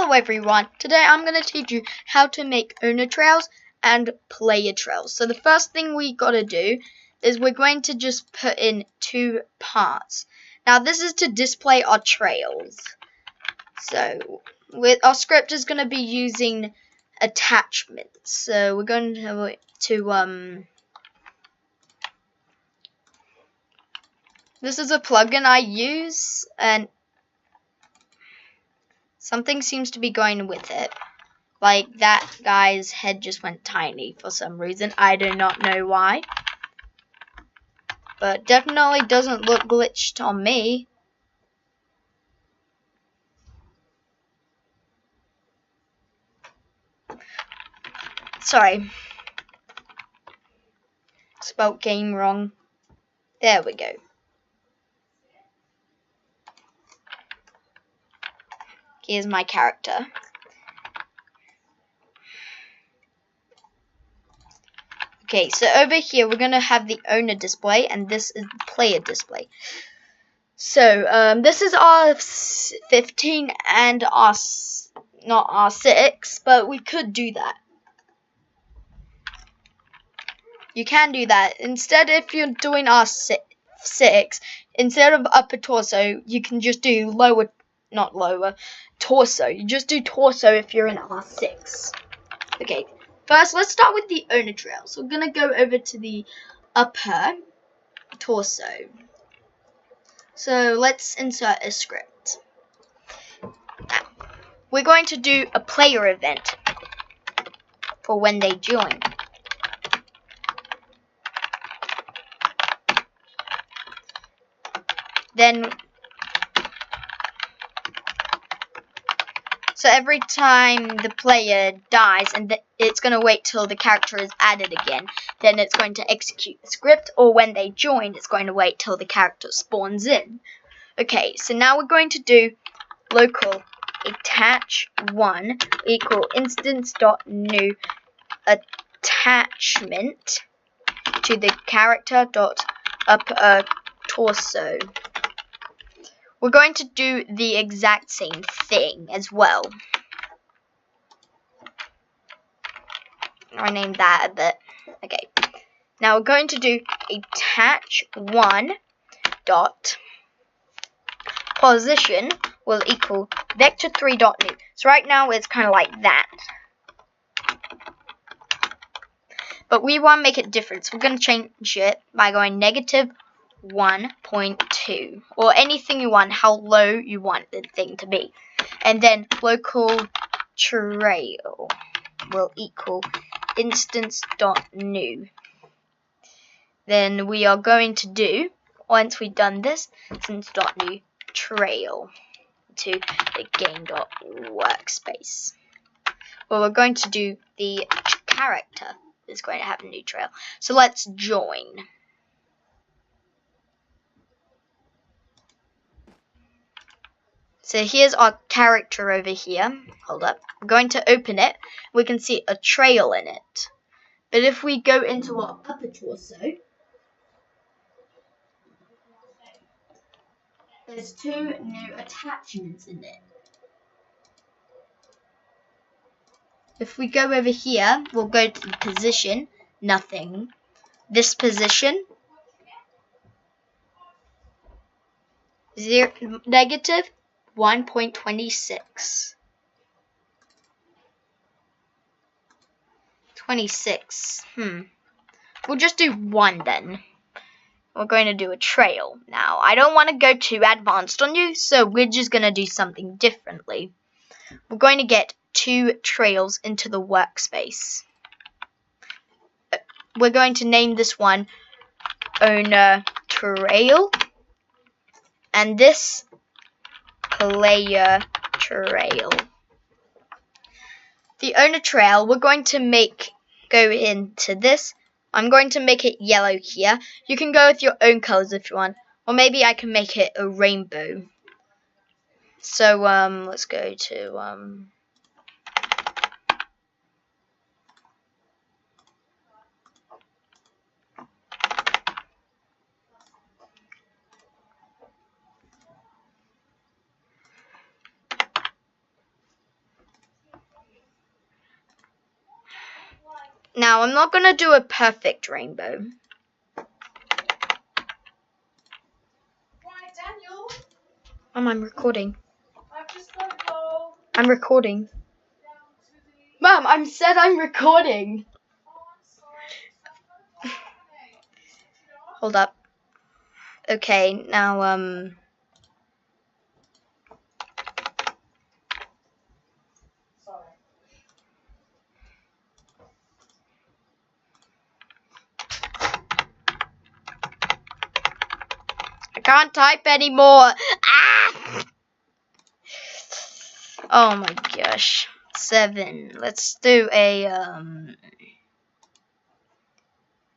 Hello everyone, today I'm going to teach you how to make owner trails and player trails. So the first thing we got to do is we're going to just put in two parts. Now this is to display our trails. So our script is going to be using attachments. So we're going to this is a plugin I use, and something seems to be going with it. Like that guy's head just went tiny for some reason. I do not know why. But definitely doesn't look glitched on me. Sorry. Spelt game wrong. There we go. Here's my character. Okay, so over here we're going to have the owner display, and this is the player display. So this is R15 and not R6, but we could do that. You can do that. Instead, if you're doing R6, instead of upper torso, you can just do torso. You just do torso if you're in R6. Okay, first let's start with the owner trail. So we're going to go over to the upper torso. So let's insert a script. Now, we're going to do a player event for when they join. So every time the player dies, and it's going to wait till the character is added again, then it's going to execute the script, or when they join, it's going to wait till the character spawns in. Okay, so now we're going to do local attach1 equal instance.new attachment to the character.upper torso. We're going to do the exact same thing as well. I named that a bit. Okay. Now we're going to do attach1 dot position will equal vector3.new. So right now it's kind of like that. But we want to make it different. So we're going to change it by going -1.2, or anything you want, how low you want the thing to be. And then local trail will equal instance.new. Then we are going to do, once we've done this, instance.new trail to the game.workspace. Well, we're going to do the character is going to have a new trail. So let's join. So here's our character over here. Hold up. We're going to open it. We can see a trail in it. But if we go into our upper torso, there's two new attachments in it. If we go over here, we'll go to the position, nothing. This position, -1.26. 26. We'll just do 1 then. We're going to do a trail. Now, I don't want to go too advanced on you, so we're just going to do something differently. We're going to get 2 trails into the workspace. We're going to name this one owner trail, and this player trail. The owner trail, we're going to go into this. I'm going to make it yellow here. You can go with your own colors if you want, or maybe I can make it a rainbow. So let's go to Now, I'm not going to do a perfect rainbow. Right, Daniel. I'm recording. I've just got to go I'm recording. down to the... Mum, I said I'm recording. Oh, I'm sorry. I've got to go. Okay. Switch it off. Hold up. Okay, now, Sorry. I can't type anymore. Ah! Oh my gosh. 7. Let's do a,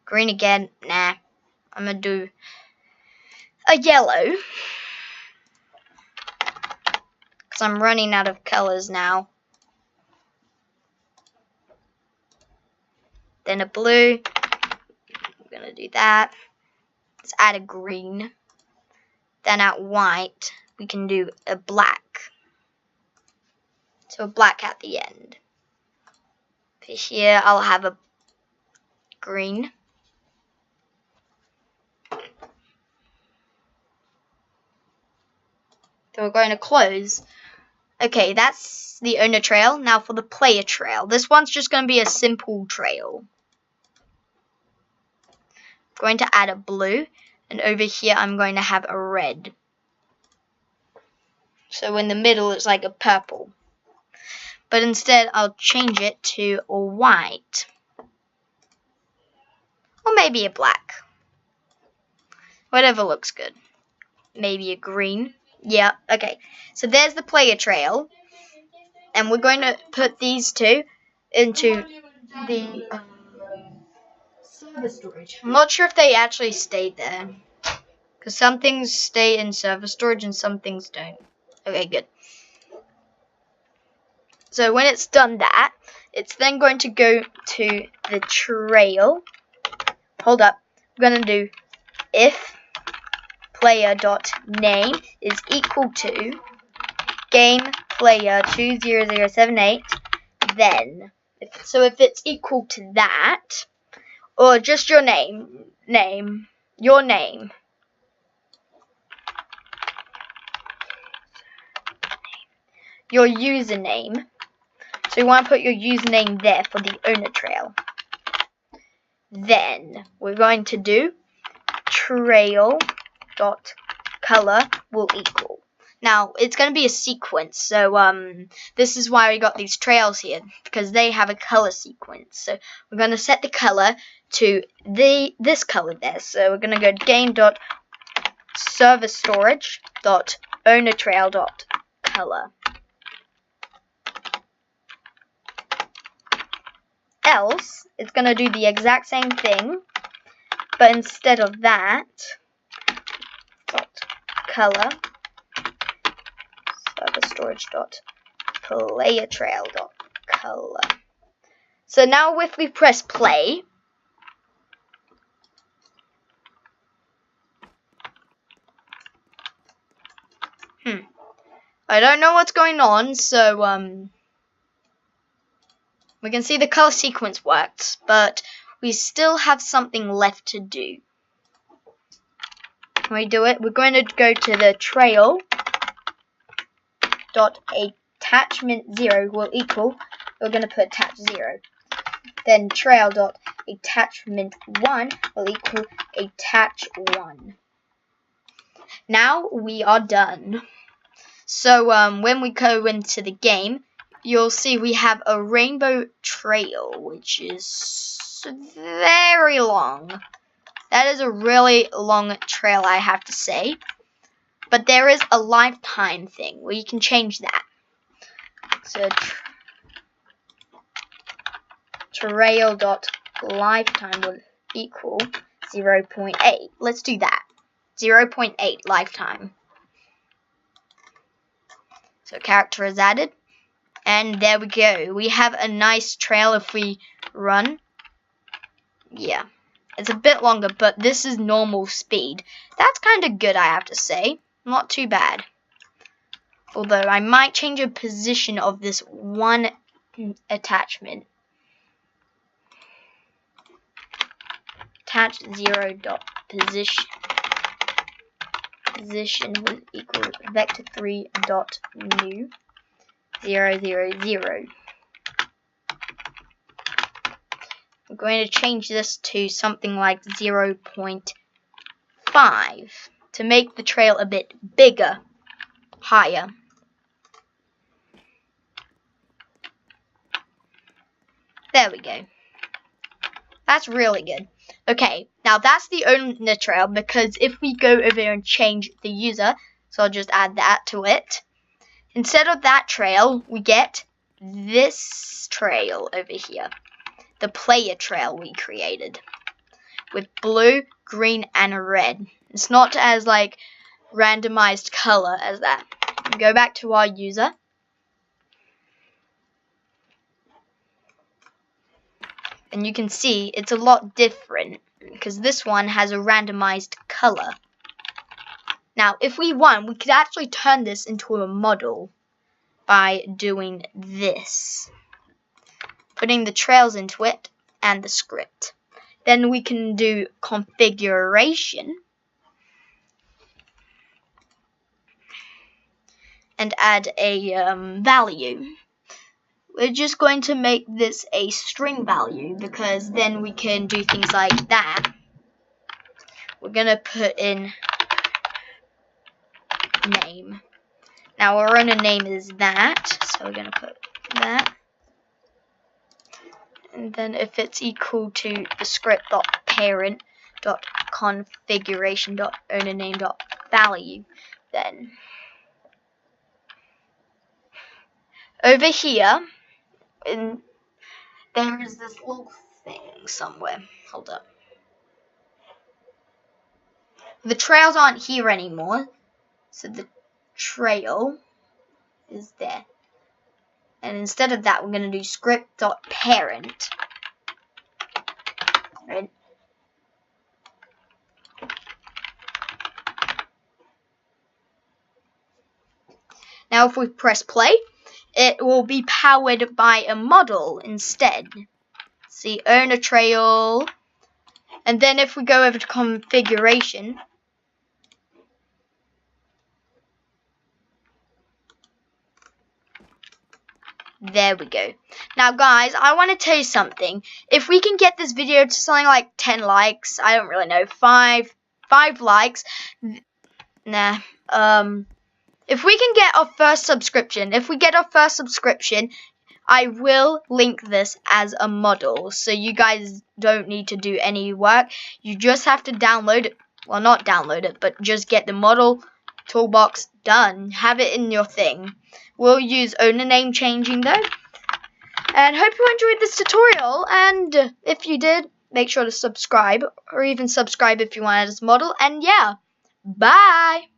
green again. Nah. I'm gonna do a yellow. Because I'm running out of colors now. Then a blue. I'm gonna do that. Let's add a green. Then at white, we can do a black. So a black at the end. For here, I'll have a green. So we're going to close. Okay, that's the owner trail. Now for the player trail. This one's just going to be a simple trail. I'm going to add a blue. And over here, I'm going to have a red. So in the middle, it's like a purple. But instead, I'll change it to a white. Or maybe a black. Whatever looks good. Maybe a green. Yeah, okay. So there's the player trail. And we're going to put these two into the Server storage. I'm not sure if they actually stayed there. Because some things stay in server storage and some things don't. Okay, good. So when it's done that, it's then going to go to the trail. Hold up. We're going to do if player.name is equal to game player 20078, then. So if it's equal to that, or just your your name. Your username. So you want to put your username there for the owner trail. Then we're going to do trail.color will equal. Now it's going to be a sequence. So this is why we got these trails here, because they have a color sequence. So we're going to set the color to this color there. So we're going to go game.serverstorage.ownertrail.color. Else, it's going to do the exact same thing, but instead of that, color server storage player trail color. So now if we press play, I don't know what's going on, so we can see the color sequence worked, but we still have something left to do. When we do it, we're going to go to the trail dot attachment 0 will equal, we're going to put attach 0. Then trail dot attachment 1 will equal attach 1. Now we are done. So when we go into the game, you'll see we have a rainbow trail, which is very long. That is a really long trail, I have to say. But there is a lifetime thing where you can change that. So trail.lifetime will equal 0.8. Let's do that. 0.8 lifetime. So character is added. And there we go. We have a nice trail if we run. Yeah. It's a bit longer, but this is normal speed. That's kind of good, I have to say. Not too bad. Although I might change the position of this one attachment. attach 0 dot position will equal vector 3 dot new 0 0 0. We're going to change this to something like 0.5 to make the trail a bit bigger, higher. There we go. That's really good. Okay, now that's the owner trail, because if we go over here and change the user, so I'll just add that to it. Instead of that trail, we get this trail over here. The player trail we created. With blue, green, and red. It's not as like randomized color as that. Go back to our user. And you can see it's a lot different because this one has a randomized color. Now, if we want, we could actually turn this into a model by doing this. Putting the trails into it and the script. Then we can do configuration and add a value. We're just going to make this a string value because then we can do things like that. We're going to put in name. Now our owner name is that, so we're going to put that. And then if it's equal to the script.parent.configuration.ownerName.value, then over here, there is this little thing somewhere. Hold up. The trails aren't here anymore, so the trail is there. And instead of that, we're going to do script.parent. Right? Now if we press play, it will be powered by a model instead. See, owner trail. And then if we go over to configuration, there we go. Now guys, I want to tell you something. If we can get this video to something like 10 likes, I don't really know, 5 likes. Nah. If we can get our first subscription, I will link this as a model. So you guys don't need to do any work. You just have to download it. Well, not download it, but just get the model toolbox done. Have it in your thing. We'll use owner name changing though. And hope you enjoyed this tutorial. And if you did, make sure to subscribe. Or even subscribe if you want it as a model. And yeah, bye.